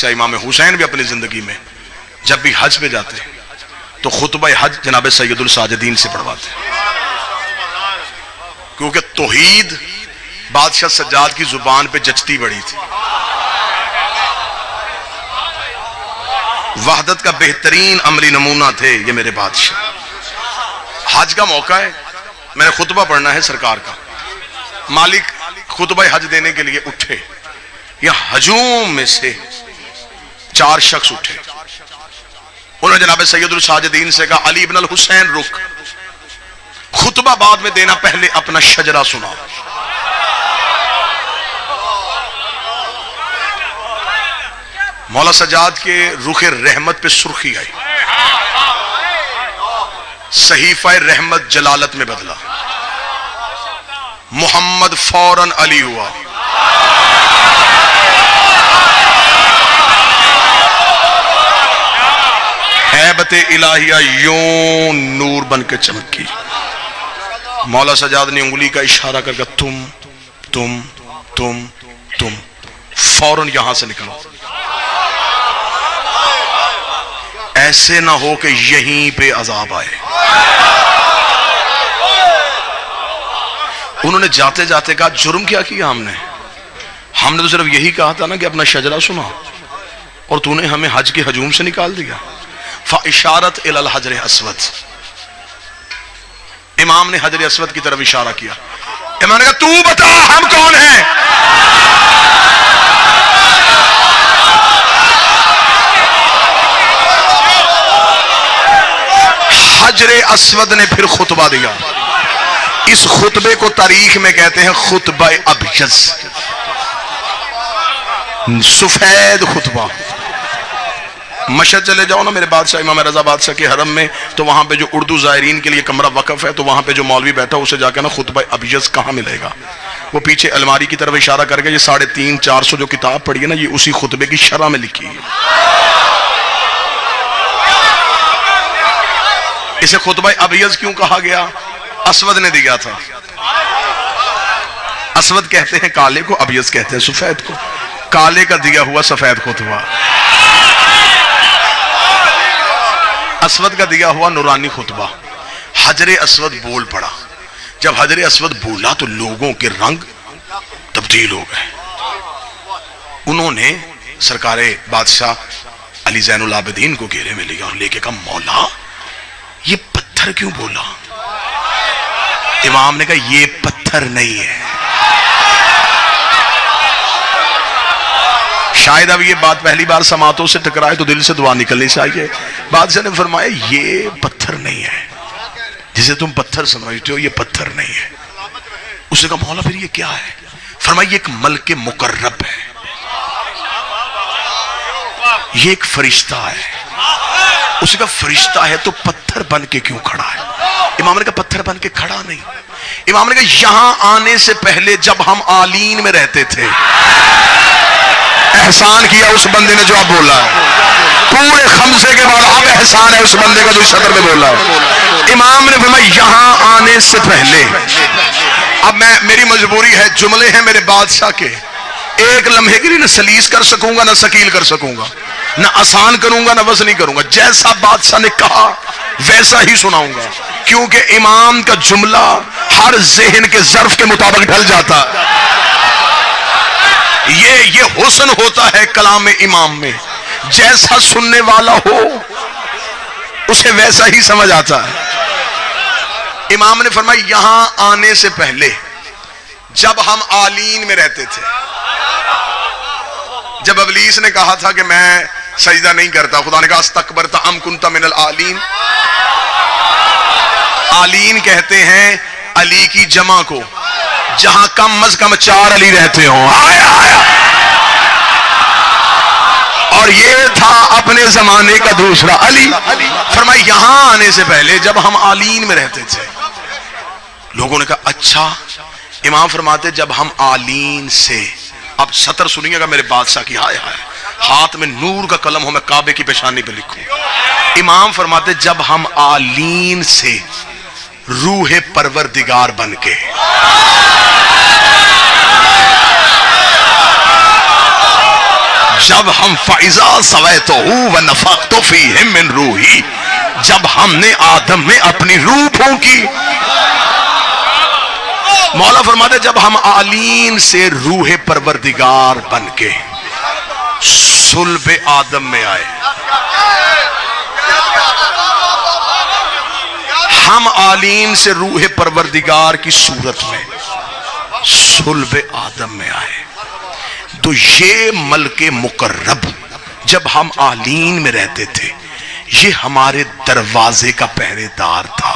بادشاہ امام حسین بھی اپنی زندگی میں جب بھی حج پہ جاتے تو خطبہ حج جناب سید الساجدین سے پڑھواتے، کیونکہ توحید بادشاہ سجاد کی زبان پہ جچتی بڑی تھی۔ وحدت کا بہترین عملی نمونہ تھے یہ میرے بادشاہ۔ حج کا موقع ہے، میں نے خطبہ پڑھنا ہے سرکار کا، مالک خطبہ حج دینے کے لیے اٹھے، یا ہجوم میں سے 4 شخص اٹھے، انہوں نے جناب سید الساجدین سے کہا علی بن الحسین رک، خطبہ بعد میں دینا، پہلے اپنا شجرہ سنا۔ مولا سجاد کے رخ رحمت پہ سرخی آئی، صحیفہ رحمت جلالت میں بدلا، محمد فوراً علی ہوا۔ ہیبت الہیہ یوں نور بن کے چمکی۔ مولا سجاد نے انگلی کا اشارہ کر کے تم فوراً یہاں سے نکلو، ایسے نہ ہو کہ یہیں پہ عذاب آئے۔ انہوں نے جاتے جاتے کہا جرم کیا کیا ہم نے تو صرف یہی کہا تھا نا کہ اپنا شجرہ سنا، اور تو نے ہمیں حج کے ہجوم سے نکال دیا۔ فاشارت الی الحجر اسود، امام نے حجر اسود کی طرف اشارہ کیا۔ امام نے کہا تو بتا ہم کون ہیں؟ حجر اسود نے پھر خطبہ دیا، اس خطبے کو تاریخ میں کہتے ہیں خطبہ ابیض، سفید خطبہ۔ مشہد چلے جاؤ نا میرے بادشاہ امام رضا بادشاہ کے حرم میں، تو وہاں پہ جو اردو زائرین کے لیے کمرہ وقف ہے، تو وہاں پہ جو مولوی بیٹھا اسے جا کے نا خطبہ ابیض کہاں ملے گا، وہ پیچھے الماری کی طرف اشارہ کر کے یہ 350-400 جو کتاب پڑھی ہے نا، یہ اسی خطبے کی شرح میں لکھی ہے۔ اسے خطبہ ابیض کیوں کہا گیا؟ اسود نے دیا تھا۔ اسود کہتے ہیں کالے کو، ابیض کہتے ہیں سفید کو، کالے کا دیا ہوا سفید خطبہ، اسود کا دیا ہوا نورانی خطبہ۔ حجر اسود بول پڑا، جب حجر اسود بولا تو لوگوں کے رنگ تبدیل ہو گئے۔ انہوں نے سرکار بادشاہ علی زین العابدین کو گھیرے میں لیا اور لے کے کہا مولا یہ پتھر کیوں بولا؟ امام نے کہا یہ پتھر نہیں ہے۔ شاید اب یہ بات پہلی بار سماعتوں سے ٹکرائے تو دل سے دعا نکلنی چاہیے۔ بادشاہ نے فرمایا یہ پتھر نہیں ہے، جسے تم پتھر سمجھتے ہو یہ پتھر نہیں ہے۔ اسے کہا مولا پھر یہ کیا ہے؟ فرمایا یہ ایک ملک مقرب ہے، یہ ایک فرشتہ ہے۔ اسے کہا فرشتہ ہے تو پتھر بن کے کیوں کھڑا ہے؟ امام نے کہا پتھر بن کے کھڑا نہیں۔ امام نے کہا یہاں آنے سے پہلے جب ہم آلین میں رہتے تھے احسان کیا اس بندے نے جو اب بولا ہے، پورے خمسے کے بعد اب احسان ہے اس بندے کا جو اس صدر میں بولا ہے۔ امام نے فرمایا یہاں آنے سے پہلے، اب میری مجبوری ہے، جملے ہیں میرے بادشاہ کے، ایک لمحے کے لیے نہ سلیس کر سکوں گا نہ ثقیل کر سکوں گا، نہ آسان کروں گا نہ وزنی کروں گا، جیسا بادشاہ نے کہا ویسا ہی سناؤں گا، کیونکہ امام کا جملہ ہر ذہن کے ظرف کے مطابق ڈھل جاتا۔ یہ حسن ہوتا ہے کلام امام میں، جیسا سننے والا ہو اسے ویسا ہی سمجھ آتا ہے۔ امام نے فرمایا یہاں آنے سے پہلے جب ہم آلین میں رہتے تھے، جب ابلیس نے کہا تھا کہ میں سجدہ نہیں کرتا، خدا نے کہا استکبرت ام کنت من العالین۔ آلین کہتے ہیں علی کی جمع کو، جہاں کم از کم 4 علی رہتے ہوں۔ اور یہ تھا اپنے زمانے کا دوسرا علی۔ فرمایا یہاں آنے سے پہلے جب ہم آلین میں رہتے تھے، لوگوں نے کہا اچھا۔ امام فرماتے جب ہم آلین سے، اب سطر سنیے گا میرے بادشاہ کی، ہائے ہائے ہاتھ میں نور کا قلم ہو میں کعبے کی پیشانی پہ لکھوں۔ امام فرماتے جب ہم آلین سے روح پروردگار بن کے جب ہم فائزہ سویتہ ونفخت فیہ من روحی، جب ہم نے آدم میں اپنی روح پھونکی. مولا فرماتے جب ہم آلین سے روح پروردگار بن کے صلب آدم میں آئے، ہم آلین سے روح پروردگار کی صورت میں صلب آدم میں آئے، تو یہ ملک مقرب جب ہم آلین میں رہتے تھے یہ ہمارے دروازے کا پہرے دار تھا.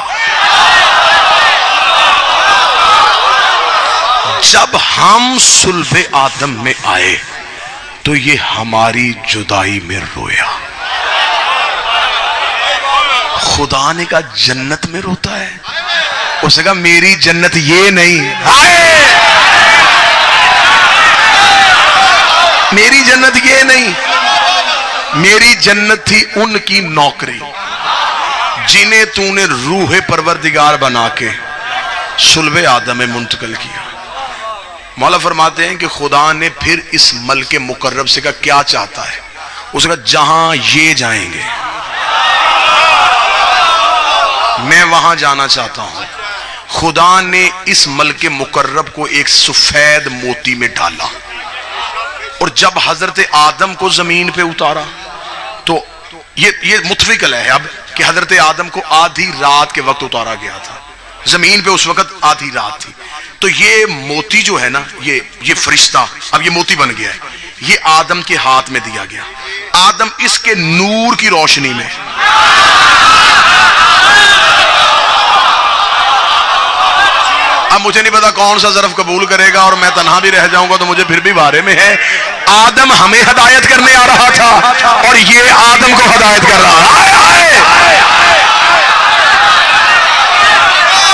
جب ہم صلب آدم میں آئے تو یہ ہماری جدائی میں رویا. خدا نے کہا جنت میں روتا ہے؟ اس نے کہا میری جنت یہ نہیں، میری جنت یہ نہیں، میری جنت تھی ان کی نوکری جنہیں تو نے روح پروردگار بنا کے صلب آدم میں منتقل کیا. مولا فرماتے ہیں کہ خدا نے پھر اس ملک مقرب سے کہا کیا چاہتا ہے؟ اس نے کہا جہاں یہ جائیں گے میں وہاں جانا چاہتا ہوں. خدا نے اس ملک مقرب کو ایک سفید موتی میں ڈالا، اور جب حضرت آدم کو زمین پہ اتارا تو یہ متفقل ہے اب کہ حضرت آدم کو آدھی رات کے وقت اتارا گیا تھا، زمین پہ اس وقت آدھی رات تھی. تو یہ موتی جو ہے نا، یہ فرشتہ اب یہ موتی بن گیا ہے، یہ آدم کے ہاتھ میں دیا گیا. آدم اس کے نور کی روشنی میں اب مجھے نہیں پتا کون سا ظرف قبول کرے گا اور میں تنہا بھی رہ جاؤں گا تو مجھے پھر بھی بارے میں ہے. آدم ہمیں ہدایت کرنے آ رہا تھا اور یہ آدم کو ہدایت کر رہا ہے.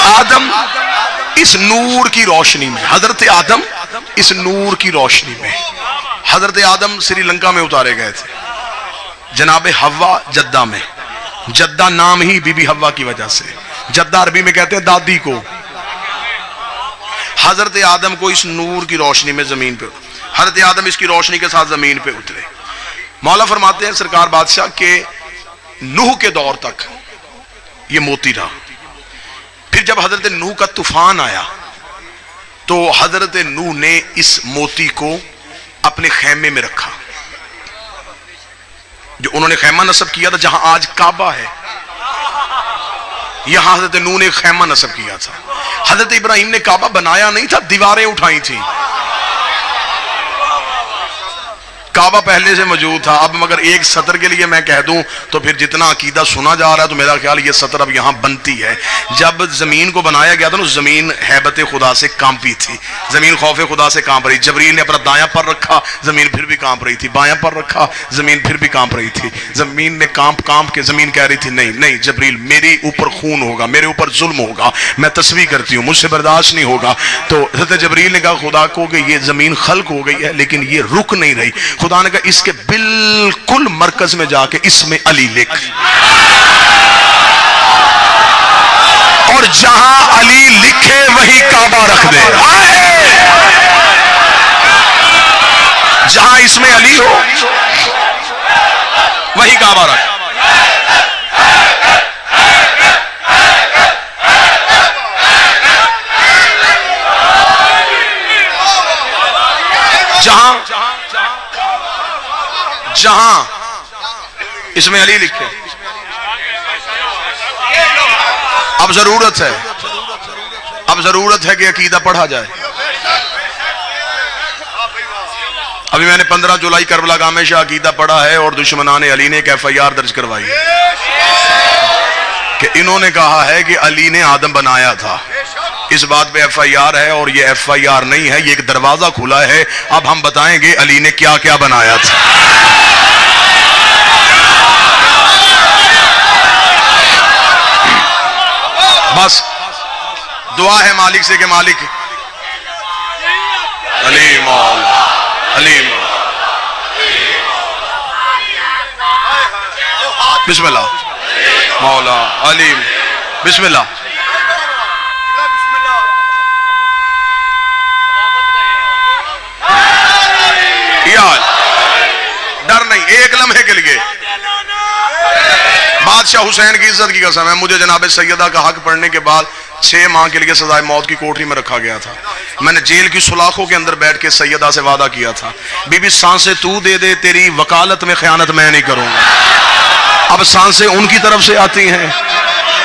آدم اس نور کی روشنی میں، حضرت آدم اس نور کی روشنی میں، حضرت آدم سری لنکا میں اتارے گئے تھے، جناب حوا جدہ میں، جدہ نام ہی بی بی حوا کی وجہ سے، جدہ عربی میں کہتے ہیں دادی کو. حضرت آدم کو اس نور کی روشنی میں زمین پہ، حضرت آدم اس کی روشنی کے ساتھ زمین پہ اترے. مولا فرماتے ہیں سرکار بادشاہ کہ نوح کے دور تک یہ موتی رہا. پھر جب حضرت نوح کا طوفان آیا تو حضرت نوح نے اس موتی کو اپنے خیمے میں رکھا، جو انہوں نے خیمہ نصب کیا تھا جہاں آج کعبہ ہے، یہاں حضرت نوح نے خیمہ نصب کیا تھا. حضرت ابراہیم نے کعبہ بنایا نہیں تھا، دیواریں اٹھائی تھیں. کعبہ پہلے سے موجود تھا. اب مگر ایک سطر کے لیے میں کہہ دوں تو پھر جتنا عقیدہ سنا جا رہا ہے تو میرا خیال یہ سطر اب یہاں بنتی ہے. جب زمین کو بنایا گیا تھا نا، زمین ہیبت خدا سے کانپی تھی، زمین خوف خدا سے کانپ رہی. جبریل نے اپنا دایاں پر رکھا، زمین پھر بھی کانپ رہی تھی، بایاں پر رکھا، زمین پھر بھی کانپ رہی تھی. زمین نے کانپ کے زمین کہہ رہی تھی نہیں نہیں جبریل، میرے اوپر خون ہوگا، میرے اوپر ظلم ہوگا، میں تسبیح کرتی ہوں، مجھ سے برداشت نہیں ہوگا. تو حضرت جبریل نے کہا خدا کو کہ یہ زمین خلق ہو گئی ہے لیکن یہ رک نہیں رہی. خدا نے کہا اس کے بالکل مرکز میں جا کے اس میں علی لکھ، اور جہاں علی لکھے وہی کعبہ رکھ دے. جہاں اس میں علی ہو وہی کعبہ رکھ. جہاں اس میں علی لکھے. اب ضرورت ہے کہ عقیدہ پڑھا جائے. ابھی میں نے 15 جولائی کربلا گاہ میں شاہ عقیدہ پڑھا ہے اور دشمنان علی نے ایک FIR درج کروائی کہ انہوں نے کہا ہے کہ علی نے آدم بنایا تھا. اس بات پہ FIR ہے اور یہ FIR نہیں ہے، یہ ایک دروازہ کھلا ہے. اب ہم بتائیں گے علی نے کیا کیا بنایا تھا. بس دعا ہے مالک سے کہ مالک علی مولا علی مولا. بسم اللہ مولا علی، بسم اللہ. ڈر نہیں ایک لمحے کے لیے. بادشاہ حسین کی عزت کی قسم ہے مجھے جناب سیدہ کا حق پڑھنے کے بعد 6 ماہ کے لیے سزائے موت کی کوٹری میں رکھا گیا تھا. میں نے جیل کی سلاخوں کے اندر بیٹھ کے سیدہ سے وعدہ کیا تھا بی بی سانسیں تو دے دے تیری وکالت میں خیانت میں نہیں کروں گا. اب سانسیں ان کی طرف سے آتی ہیں,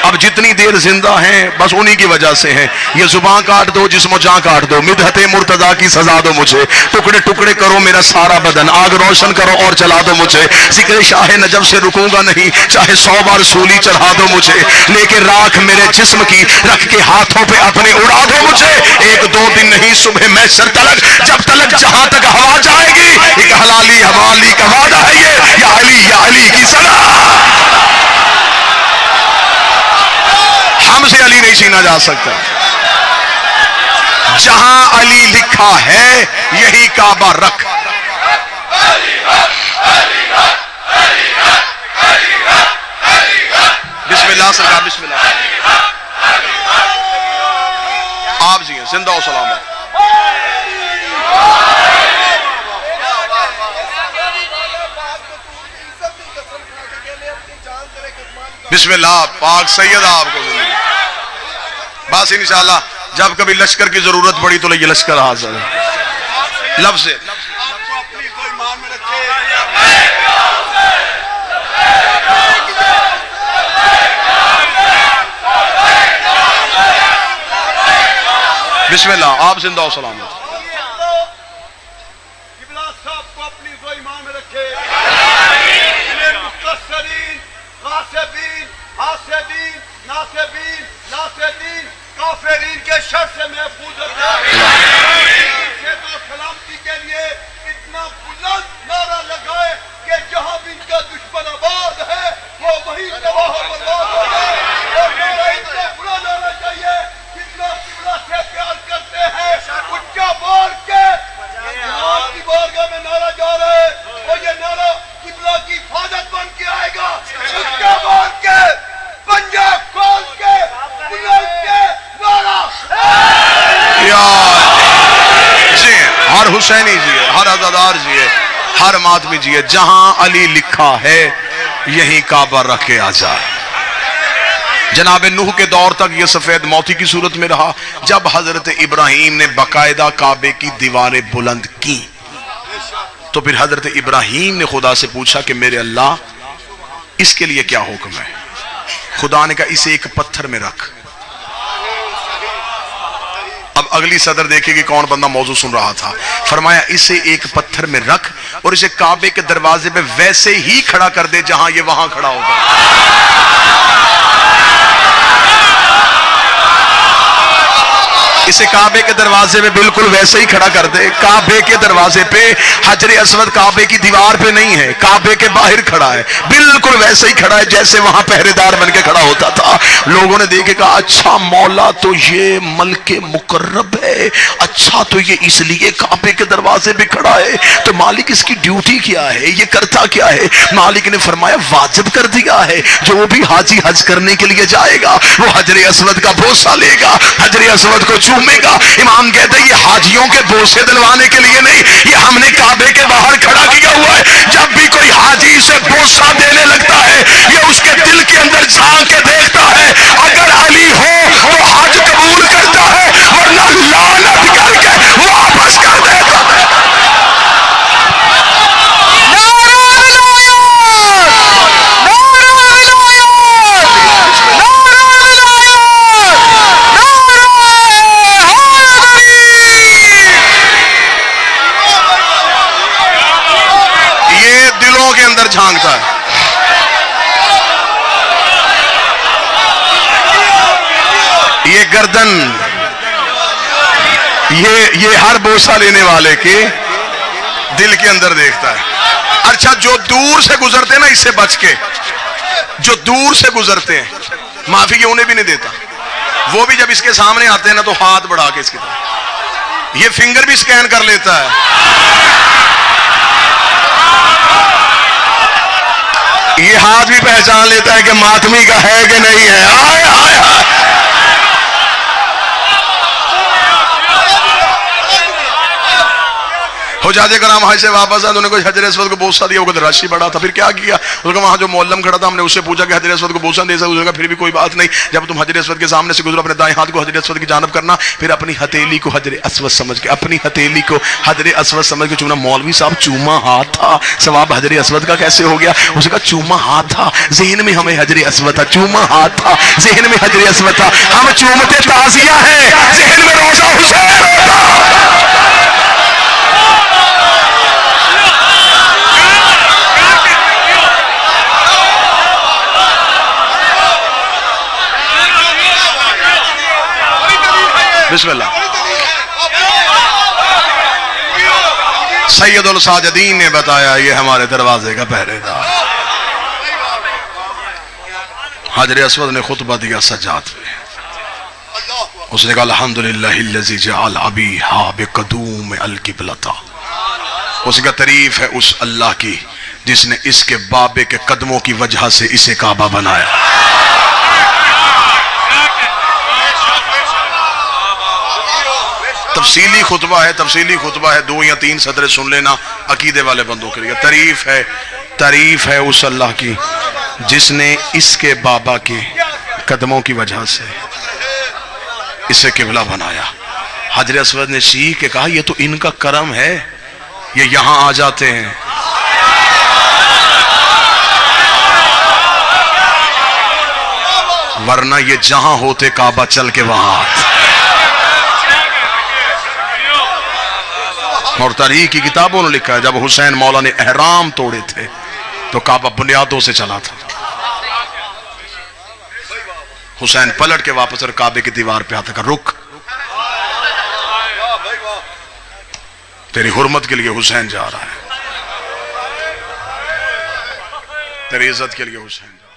اب جتنی دیر زندہ ہیں بس انہی کی وجہ سے ہیں. یہ زبان کاٹ دو جسم و جان کاٹ دو, مدحت مرتضیٰ کی سزا دو مجھے, ٹکڑے ٹکڑے کرو میرا سارا بدن, آگ روشن کرو اور جلا دو مجھے. ذکر شاہ نجف سے رکوں گا نہیں چاہے 100 بار سولی چڑھا دو مجھے, لیکن راکھ میرے جسم کی رکھ کے ہاتھوں پہ اپنے اڑا دو مجھے. 1-2 دن نہیں صبح محشر تلک, جب تلک جہاں تک ہوا جائے گی, ایک حلالی حوالی کا وعدہ ہے یہ, یا علی کی صدا. ہم سے علی نہیں چھینا جا سکتا. جہاں علی لکھا ہے یہی کعبہ رکھ. بسم اللہ سرکار, بسم اللہ. آپ جی زندہ و سلامت. بسم اللہ. پاک سید آپ کو بس انشاءاللہ جب کبھی لشکر کی ضرورت پڑی تو یہ لشکر حاضر ہے. لفظ بسم اللہ. آپ زندہ و سلامت. کافرین کے شر سے محفوظ سلامتی کے لیے اتنا بلند نعرہ لگائے کہ جہاں بھی ان کا دشمن آباد ہے وہ وہی تباہ و برباد ہو جائے. اور نعرہ اتنا بڑا نعرہ چاہیے جتنا قبلہ سے پیار کرتے ہیں اچھا بول کے آپ کی بارگاہ میں نعرہ جا رہے ہیں اور یہ نعرہ قبلہ کی حفاظت بن کے آئے گا. اچھا بول کے پنجہ کھول کے بلند کے جی ہر حسینی جی ہے, ہر عزادار جی ہے, ہر ماتمی جی ہے. جہاں علی لکھا ہے یہی کعبہ رکھے آ جائے. جناب نوح کے دور تک یہ سفید موتی کی صورت میں رہا. جب حضرت ابراہیم نے باقاعدہ کعبے کی دیواریں بلند کی تو پھر حضرت ابراہیم نے خدا سے پوچھا کہ میرے اللہ اس کے لیے کیا حکم ہے. خدا نے کہا اسے ایک پتھر میں رکھ. اب اگلی صدر دیکھے کہ کون بندہ موضوع سن رہا تھا. فرمایا اسے ایک پتھر میں رکھ اور اسے کعبے کے دروازے پہ ویسے ہی کھڑا کر دے جہاں یہ وہاں کھڑا ہوگا. اسے کعبے کے دروازے پہ بالکل ویسے ہی کھڑا کر دے. کعبے کے دروازے پہ حجر اسود کعبے کی دیوار پہ نہیں ہے, کعبے کے باہر کھڑا ہے, بالکل ویسے ہی کھڑا ہے جیسے وہاں پہرے دار بن کے کھڑا ہوتا تھا. لوگوں نے دیکھے کہا اچھا مولا تو یہ ملک مقرب ہے, اچھا تو یہ اس لیے کعبے کے دروازے پہ کھڑا ہے, تو مالک اس کی ڈیوٹی کیا ہے, یہ کرتا کیا ہے. مالک نے فرمایا واجب کر دیا ہے جو بھی حاجی حج کرنے کے لیے جائے گا وہ حجر اسود کا بوسہ لے گا, حجر اسود کو چومے گا. امام کہتے ہیں یہ حاجیوں کے بوسے دلوانے کے لیے نہیں, یہ ہم نے کعبے کے باہر کھڑا کیا ہوا ہے. جب بھی کوئی حاجی اسے بوسہ دینے لگتا ہے یہ اس کے دل کے اندر جھانک کے دیکھتا ہے اگر علی ہو تو حج قبول کرتا ہے ورنہ لعنت کر کے واپس کر دیتا ہے. جھانکتا ہے. یہ گردن یہ ہر بوسہ لینے والے کے دل کے اندر دیکھتا ہے. اچھا جو دور سے گزرتے ہیں نا اس سے بچ کے, جو دور سے گزرتے ہیں معافی یہ انہیں بھی نہیں دیتا. وہ بھی جب اس کے سامنے آتے ہیں نا تو ہاتھ بڑھا کے اس کی طرف یہ فنگر بھی سکین کر لیتا ہے. یہ ہاتھ بھی پہچان لیتا ہے کہ ماتمی کا ہے کہ نہیں ہے. آئے آئے آئے. حجاج کرام حج سے واپس آئے، انہوں نے کوئی حجر اسود کو بوسہ دیا، وہ راشی بڑا تھا، پھر کیا کیا؟ اس کا وہاں جو معلم کھڑا تھا، ہم نے اس سے پوچھا کہ حجر اسود کو بوسہ دے سکتے؟ اس نے کہا پھر بھی کوئی بات نہیں، جب تم حجر اسود کے سامنے سے گزرو اپنے دائیں ہاتھ کو حجر اسود کی جانب کرنا، پھر اپنی ہتھیلی کو حجر اسود سمجھ کے، اپنی ہتھیلی کو حجر اسود سمجھ کے چومنا۔ مولوی صاحب چوما ہاتھ تھا، ثواب حجر اسود کا کیسے ہو گیا؟ اس نے کہا چوما ہاتھ تھا، ذہن میں ہمیں حجر اسود تھا، چوما ہاتھ تھا ذہن میں حجر اسود تھا، ہم چومتے تعزیہ ہیں، ذہن میں روزہ حسین ہوتا۔ بسم اللہ۔ سید الساجدین نے بتایا یہ ہمارے دروازے کا پہرے دار۔ حجر اسود نے خطبہ دیا سجاد پہ، اس نے کہا الحمدللہ الذی جعل ابیہا بقدوم القبلۃ، اس کا تعریف ہے اس اللہ کی جس نے اس کے بابے کے قدموں کی وجہ سے اسے کعبہ بنایا۔ تفصیلی خطبہ ہے 2 یا 3 صدریں سن لینا عقیدے والے بندوں کے لیے۔ تعریف ہے اس اللہ کی جس نے اس کے بابا کے قدموں کی وجہ سے اسے قبلہ بنایا۔ حجر اسود نے چیخ کے کہا یہ تو ان کا کرم ہے، یہ یہاں آ جاتے ہیں۔ ورنہ یہ جہاں ہوتے کعبہ چل کے وہاں آتے۔ اور تاریخ کی کتابوں نے لکھا ہے جب حسین مولا نے احرام توڑے تھے تو کعبہ بنیادوں سے چلا تھا۔ حسین پلٹ کے واپس اور کعبے کی دیوار پہ آتا کہ رک، تیری حرمت کے لیے حسین جا رہا ہے، تیری عزت کے لیے حسین جا رہا ہے۔